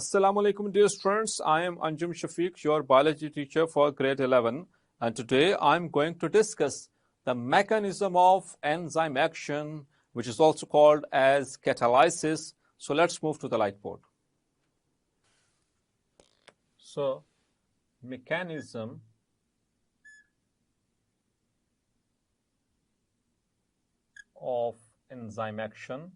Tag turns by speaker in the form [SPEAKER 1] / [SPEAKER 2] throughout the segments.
[SPEAKER 1] Assalamu alaikum dear students, I am Anjum Shafiq, your biology teacher for grade 11, and today I am going to discuss the mechanism of enzyme action, which is also called as catalysis. So let's move to the whiteboard. So mechanism of enzyme action.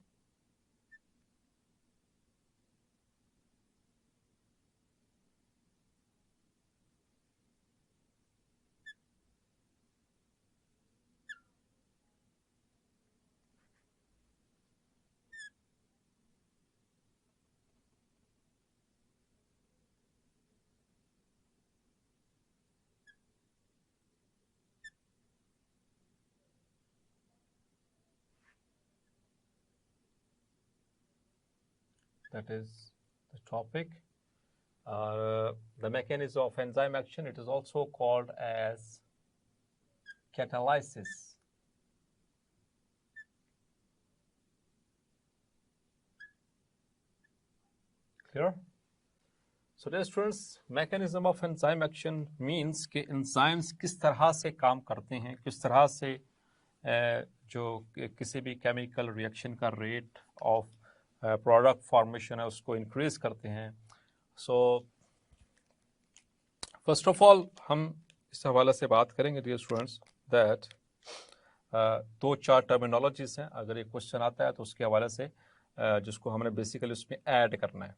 [SPEAKER 1] That is the topic. The mechanism of enzyme action, it is also called as catalysis. Clear? So dear students, mechanism of enzyme action means कि enzymes किस तरह से काम करते हैं, किस तरह से जो किसी भी chemical reaction का rate of product formation है उसको increase करते हैं. So first of all हम इस हवाले से बात करेंगे dear students that दो चार terminologies हैं. अगर ये question आता है तो उसके हवाले से जिसको हमने basically उसमें add करना है.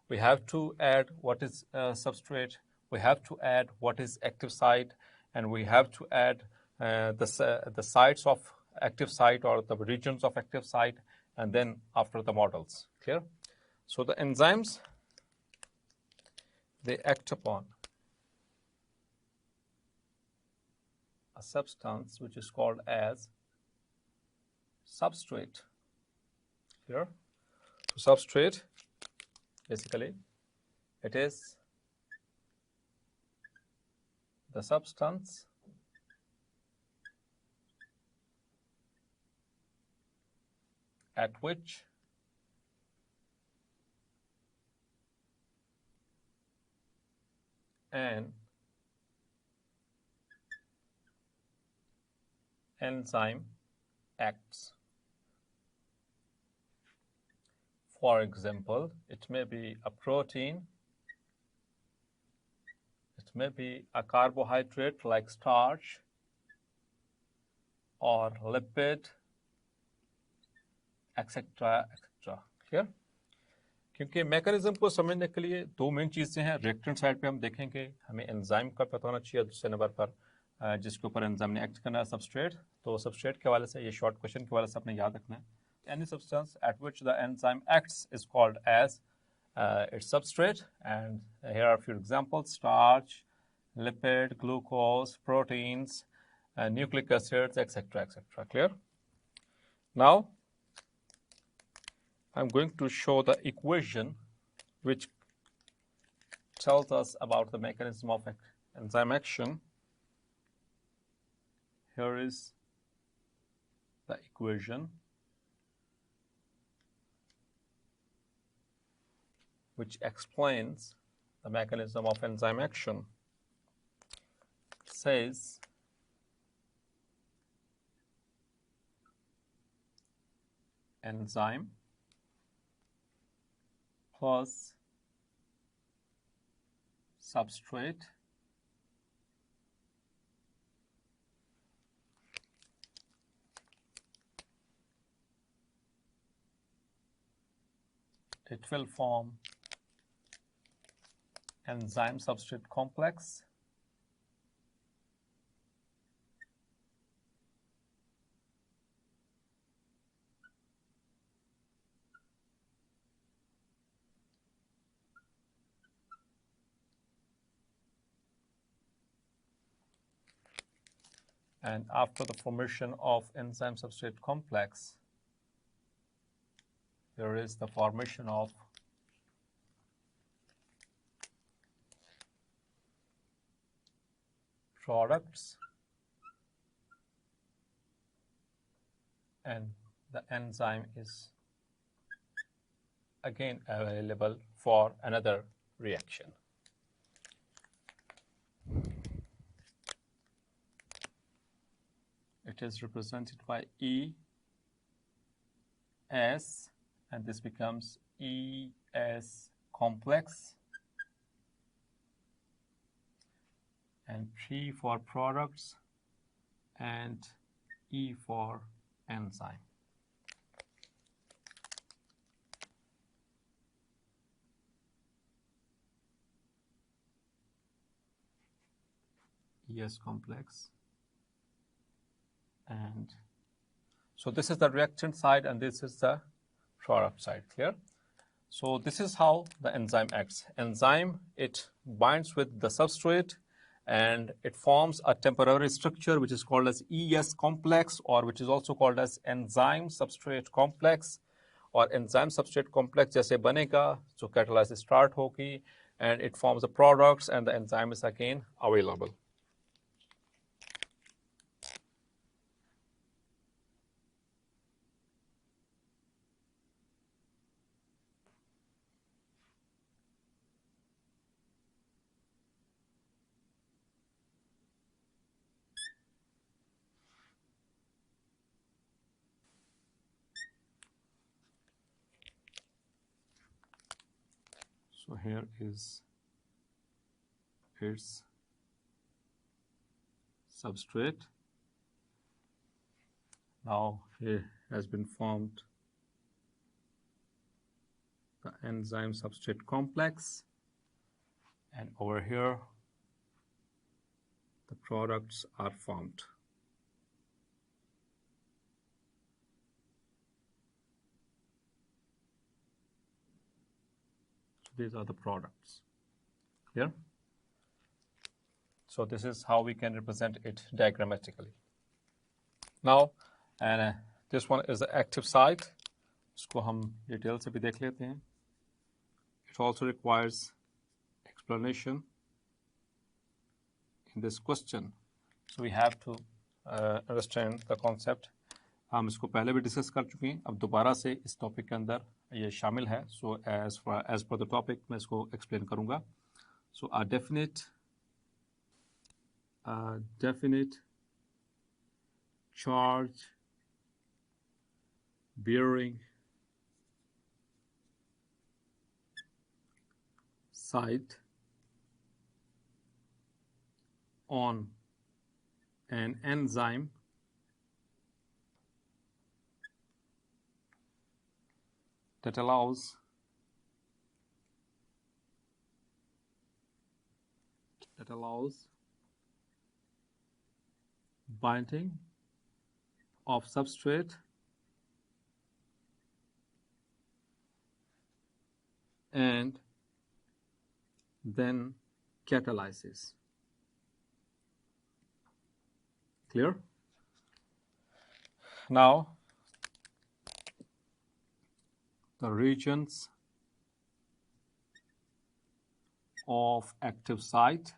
[SPEAKER 1] We have to add what is substrate, we have to add what is active site, and we have to add the sites of active site or the regions of active site, and then after the models. Clear? So the enzymes, they act upon a substance which is called as substrate. Clear? So substrate, basically, it is the substance at which an enzyme acts. For example, it may be a protein, it may be a carbohydrate like starch, or lipid, etc. etc. Clear? क्योंकि mechanism को समझने के लिए दो main चीज़ें हैं. Reactant side पे हम देखेंगे हमें एंजाइम का पता होना चाहिए. दूसरे नंबर पर जिसके ऊपर एंजाइम ने एक्ट करना है सबस्ट्रेट. तो सबस्ट्रेट के हवाले से ये शॉर्ट क्वेश्चन के हवाले से आपने याद रखना है. Any substance at which the enzyme acts is called as its substrate, and here are a few examples: starch, lipid, glucose, proteins, nucleic acids, etc. etc. Clear? Now I'm going to show the equation which tells us about the mechanism of enzyme action. Here is the equation which explains the mechanism of enzyme action. It says enzyme plus substrate it will form enzyme substrate complex and after the formation of enzyme substrate complex there is the formation of products and the enzyme is again available for another reaction. It is represented by ES, and this becomes ES complex, and P for products, and E for enzyme. ES complex. And so this is the reactant side and this is the product side. Clear? So this is how the enzyme acts. Enzyme, it binds with the substrate and it forms a temporary structure which is called as ES complex, or which is also called as enzyme substrate complex, और enzyme substrate complex जैसे बनेगा so catalysis start होगी and it forms the products and the enzyme is again available. So here is its substrate. Now here has been formed the enzyme substrate complex, and over here the products are formed. These are the products. Clear? So this is how we can represent it diagrammatically. Now, and this one is the active site. इसको हम detail से भी देख लेते हैं. It also requires explanation in this question. So we have to understand the concept. हम इसको पहले भी डिस्कस कर चुके हैं. अब दोबारा से इस टॉपिक के अंदर ये शामिल है. So as per the topic मैं इसको explain करूँगा. So a definite charge bearing site on an enzyme that allows binding of substrate and then catalysis. Clear? Now, the regions of active site.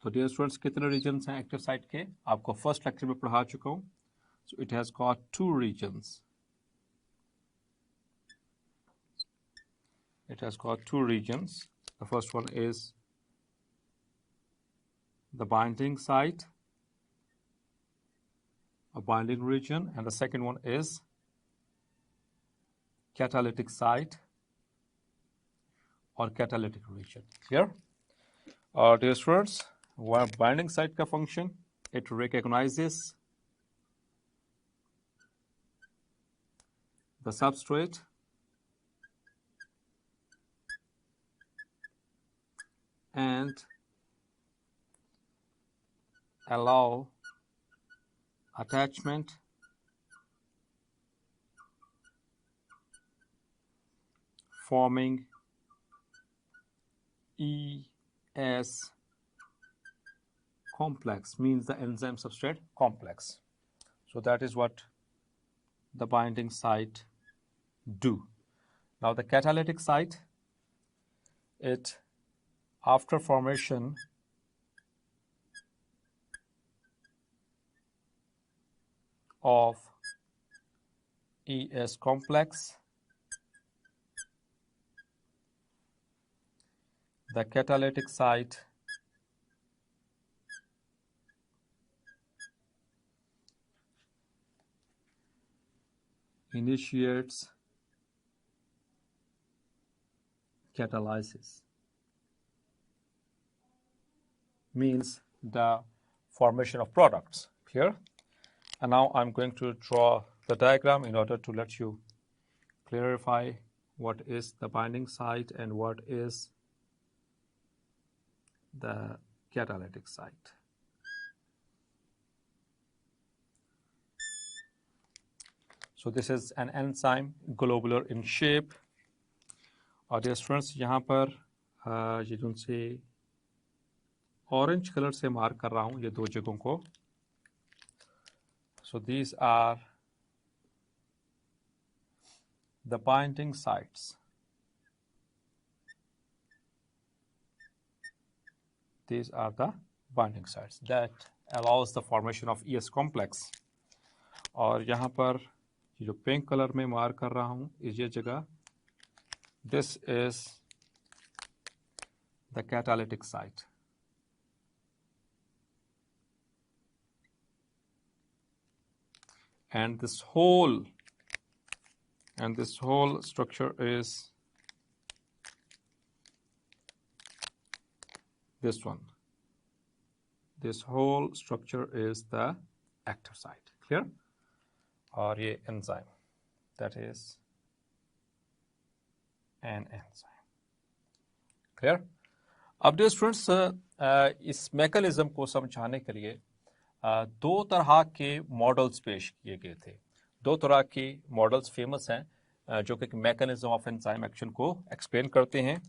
[SPEAKER 1] तो dear students कितने regions हैं active site के? आपको first lecture में पढ़ा चुका हूँ. So it has got two reasons. It has got two regions. The first one is the binding site, a binding region, and the second one is catalytic site or catalytic region. Clear? Dear students, what binding site का function? It recognizes the substrate and allow attachment forming ES complex, means the enzyme substrate complex. So that is what the binding site do. Now the catalytic site, it after formation of ES complex, the catalytic site initiates catalysis, means the formation of products here. And now I'm going to draw the diagram in order to let you clarify what is the binding site and what is the catalytic site. So this is an enzyme, globular in shape. और ये students यहाँ पर ये जो से orange colour से mark कर रहा हूँ ये दो जगहों को. So these are the binding sites. These are the binding sites that allows the formation of ES complex. और यहाँ पर ये जो पिंक कलर में मार्क कर रहा हूँ ये जगह, this is the catalytic site. And this whole structure is this one. This whole structure is the active site. Clear? और ये enzyme, that is an enzyme. Clear? अब डियर स्टूडेंट्स इस मैकेनिज्म को समझाने के लिए दो तरह के मॉडल्स पेश किए गए थे. दो तरह के मॉडल्स फेमस हैं जो कि मैकेनिज्म ऑफ एंजाइम एक्शन को एक्सप्लेन करते हैं.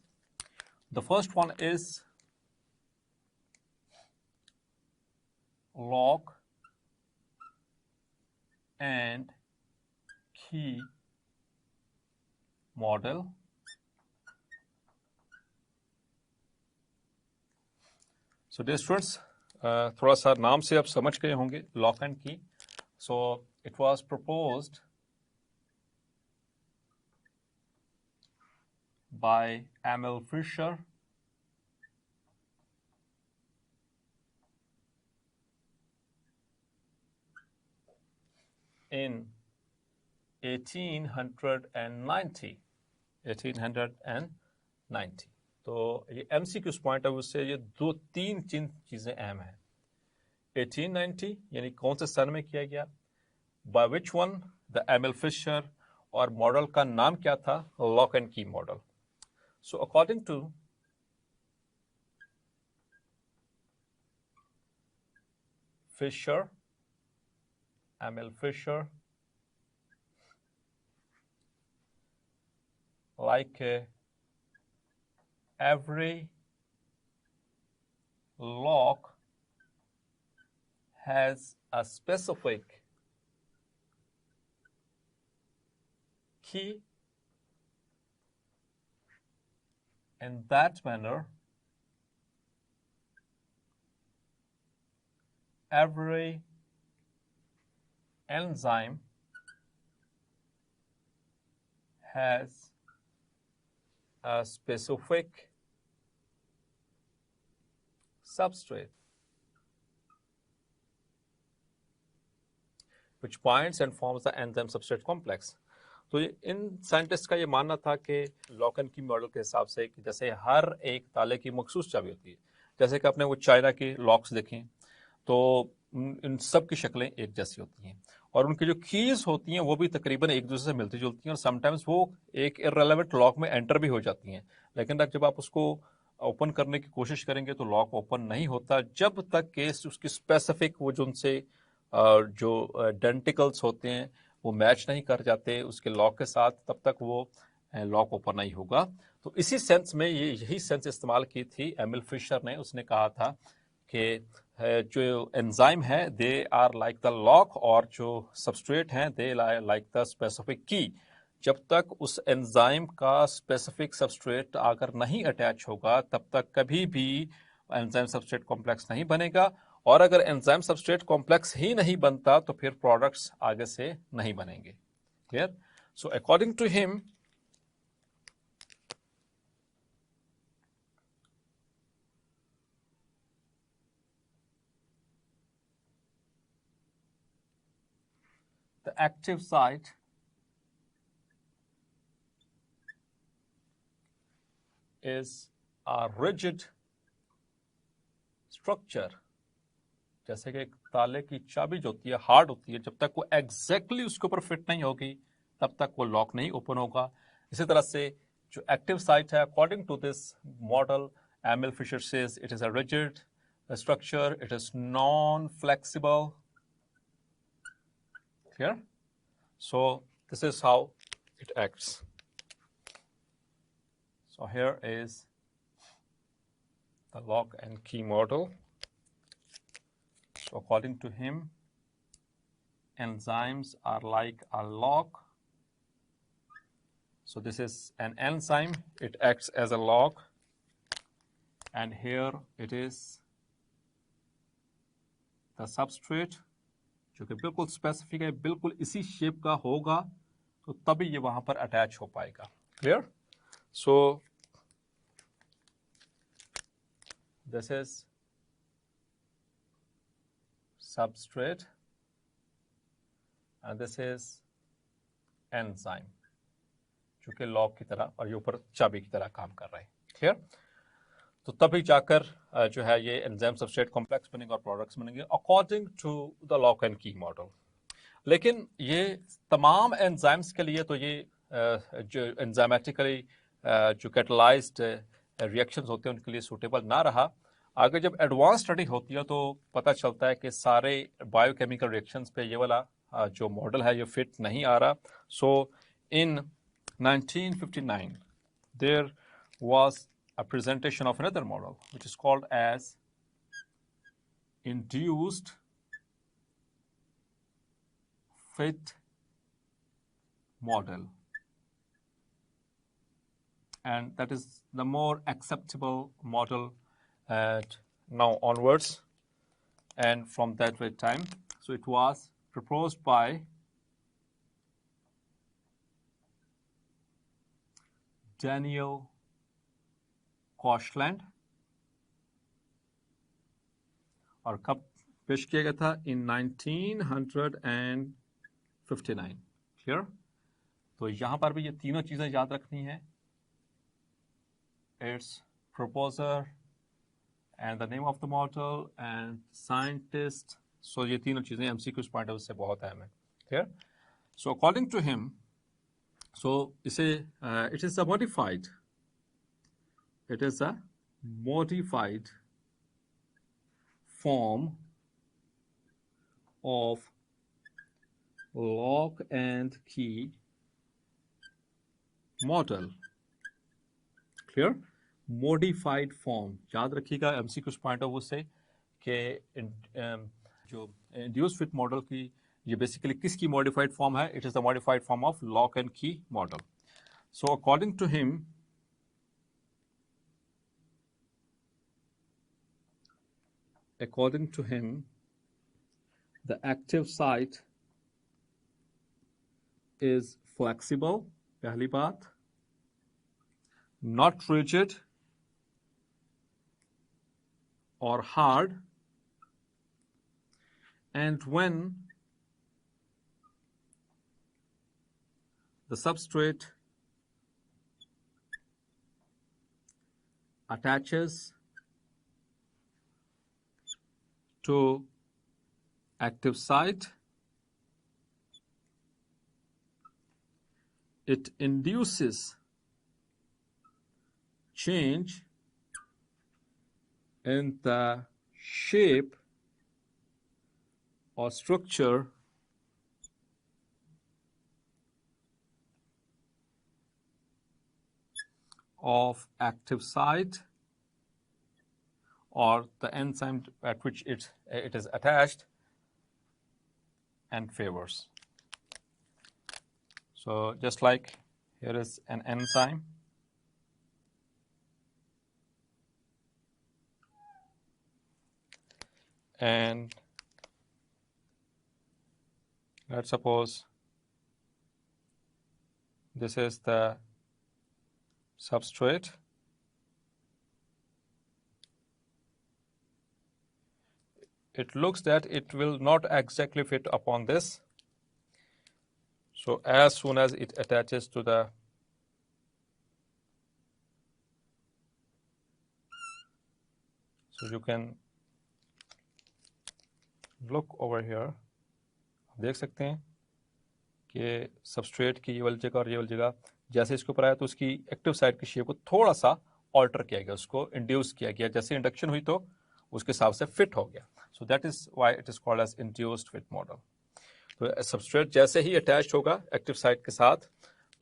[SPEAKER 1] The first one is lock and key model. So dear students थोड़ा सा नाम से आप समझ गए होंगे lock and key. So it was proposed by Emil Fischer in 1890. तो ये एमसीक्यूज पॉइंट ऑफ व्यू से ये दो तीन चीजें अहम हैं. 1890 यानी कौन से सन में किया गया, by which one, the Emil Fischer, और मॉडल का नाम क्या था, lock and key model. So according to Fischer, Emil Fischer, like every lock has a specific key. In that manner, every enzyme has a specific substrate which binds and forms the enzyme substrate complex. तो इन scientist का ये मानना था कि lock and key model के हिसाब से कि जैसे हर एक ताले की मखसूस चाबी होती है, जैसे कि आपने वो चाइना के लॉक्स देखें तो इन सब की शक्लें एक जैसी होती हैं और उनकी जो कीज होती हैं वो भी तकरीबन एक दूसरे से मिलती जुलती हैं और समटाइम्स वो एक इररेलेवेंट लॉक में एंटर भी हो जाती हैं. लेकिन जब आप उसको ओपन करने की कोशिश करेंगे तो लॉक ओपन नहीं होता जब तक कि उसकी स्पेसिफिक वो जो उनसे जो डेंटिकल्स होते हैं वो मैच नहीं कर जाते उसके लॉक के साथ, तब तक वो लॉक ओपन नहीं होगा. तो इसी सेंस में यही सेंस इस्तेमाल की थी एमिल फिशर ने. उसने कहा था कि जो एंजाइम है they are like the lock और जो सबस्ट्रेट हैं दे लाइक द स्पेसिफिक की. जब तक उस एंजाइम का स्पेसिफिक सबस्ट्रेट आकर नहीं अटैच होगा तब तक कभी भी एंजाइम सबस्ट्रेट कॉम्प्लेक्स नहीं बनेगा और अगर एंजाइम सबस्ट्रेट कॉम्प्लेक्स ही नहीं बनता तो फिर प्रोडक्ट्स आगे से नहीं बनेंगे. Clear? So according to him, the active site is a rigid structure. जैसे कि एक ताले की चाबी जो होती है हार्ड होती है, जब तक वो एग्जैक्टली उसके ऊपर फिट नहीं होगी तब तक वो लॉक नहीं ओपन होगा. इसी तरह से जो एक्टिव साइट है, according to this model, Emil Fischer says it is a rigid structure, it is non-flexible. Clear? So this is how it acts. So here is the lock and key model. So according to him, enzymes are like a lock. So this is an enzyme, it acts as a lock, and here it is the substrate, जो कि बिल्कुल specific है, बिल्कुल इसी shape का होगा तो तभी ये वहां पर अटैच हो पाएगा. Clear? So this is substrate and this is enzyme, जो कि लॉक की तरह और ये ऊपर चाबी की तरह काम कर रहा है. Clear? तो तभी जाकर जो है ये एंजाइम सबस्ट्रेट कॉम्प्लेक्स बनेगा और प्रोडक्ट्स बनेंगे according to the lock and key model. लेकिन ये तमाम एंजाइम्स के लिए तो ये जो एंजाइमेटिकली जो कैटलाइज्ड रिएक्शंस होते हैं उनके लिए सूटेबल ना रहा. आगे जब एडवांस स्टडी होती है तो पता चलता है कि सारे बायोकेमिकल रिएक्शंस पे ये वाला जो मॉडल है ये फिट नहीं आ रहा. So in 1959 there was a presentation of another model which is called as induced fit model, and that is the more acceptable model at now onwards and from that very time. So it was proposed by Daniel कॉशलैंड और कब पेश किया गया था? इन 1959. Clear? तो यहां पर भी ये तीनों चीजें याद रखनी है. It's proposer and the name of the model and scientist. So ये तीनों चीजें एमसीक्यूज पॉइंट ऑफ व्यू से बहुत अहम है. Clear? So according to him, so इसे it is a modified, it is a modified form of lock and key model. Clear? Modified form. याद रखिएगा एमसीक्यूज पॉइंट ऑफ व्यू से कि जो इंड्यूस्ड फिट मॉडल की ये बेसिकली किसकी modified form है? It is the modified form of lock and key model. So according to him, the active site is flexible, पहली बात, not rigid or hard, and when the substrate attaches to active site, it induces change in the shape or structure of active site or the enzyme at which it is attached and favors. So just like here is an enzyme, and let's suppose this is the substrate. It looks that it will not exactly fit upon this. So as soon as it attaches to the so you can look over here, देख सकते हैं कि substrate की ये वाली जगह और ये वाली जगह जैसे इसके ऊपर आया तो उसकी एक्टिव साइड की शेप को थोड़ा सा ऑल्टर किया गया, उसको इंड्यूस किया गया, जैसे इंडक्शन हुई तो उसके हिसाब से फिट हो गया. So that is why it is called as induced fit model. तो सबस्ट्रेट जैसे ही अटैच होगा एक्टिव साइड के साथ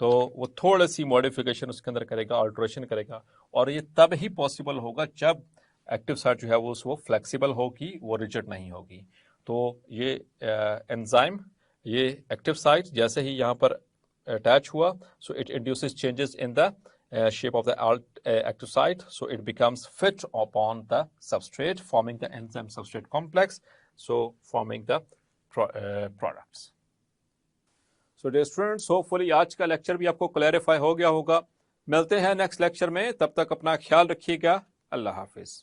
[SPEAKER 1] तो वो थोड़ी सी मॉडिफिकेशन उसके अंदर करेगा, ऑल्ट्रेशन करेगा, और ये तब ही पॉसिबल होगा जब एक्टिव साइड जो है वो फ्लेक्सिबल होगी, वो रिजिड नहीं होगी. तो ये एंजाइम ये एक्टिव साइट जैसे ही यहाँ पर अटैच हुआ, so it induces changes in the shape of the active site, so it becomes fit upon the substrate, forming the enzyme substrate complex, so forming the products. So dear students, hopefully आज का lecture भी आपको clarify हो गया होगा. मिलते हैं next lecture में, तब तक अपना ख्याल रखिएगा. अल्लाह हाफिज.